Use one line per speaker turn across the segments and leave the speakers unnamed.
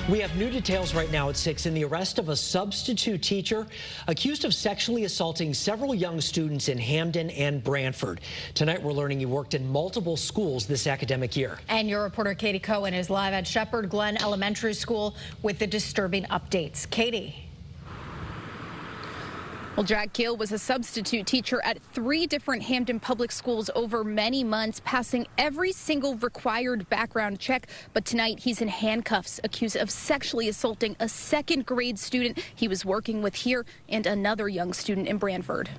We have new details right now at 6 in the arrest of a substitute teacher accused of sexually assaulting several young students in Hamden and Branford. Tonight, we're learning he worked in multiple schools this academic year.
And your reporter Katie Cohen is live at Shepherd Glen Elementary School with the disturbing updates. Katie.
Well, Jack Gill was a substitute teacher at 3 different Hamden public schools over many months, passing every single required background check. But tonight he's in handcuffs, accused of sexually assaulting a 2nd grade student he was working with here and another young student in Branford.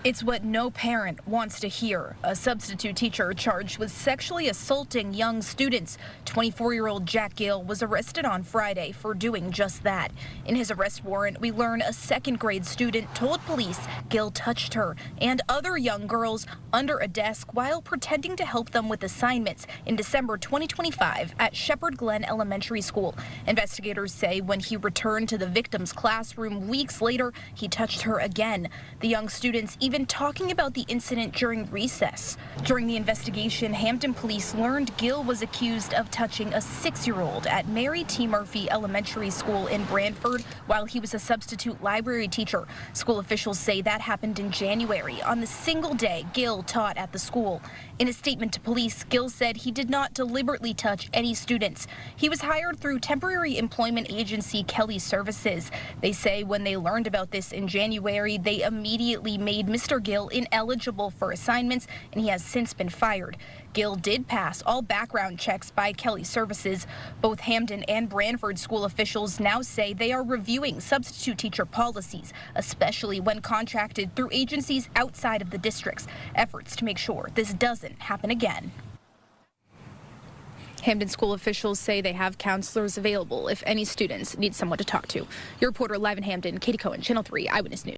It's what no parent wants to hear. A substitute teacher charged with sexually assaulting young students. 24-year-old Jack Gill was arrested on Friday for doing just that. In his arrest warrant, we learn a 2nd grade student told police Gill touched her and other young girls under a desk while pretending to help them with assignments in December 2025 at Shepherd Glen Elementary School. Investigators say when he returned to the victim's classroom weeks later, he touched her again. The young students even talking about the incident during recess. During the investigation, Hamden police learned Gill was accused of touching a 6-year-old at Mary T. Murphy Elementary School in Branford while he was a substitute library teacher. School officials say that happened in January, on the single day Gill taught at the school. In a statement to police, Gill said he did not deliberately touch any students. He was hired through temporary employment agency Kelly Services. They say when they learned about this in January, they immediately made Mr. Gill ineligible for assignments, and he has since been fired. Gill did pass all background checks by Kelly Services. Both Hamden and Branford school officials now say they are reviewing substitute teacher policies, especially when contracted through agencies outside of the districts. Efforts to make sure this doesn't happen again. Hamden school officials say they have counselors available if any students need someone to talk to. Your reporter live in Hamden, Katie Cohen, Channel 3 Eyewitness News.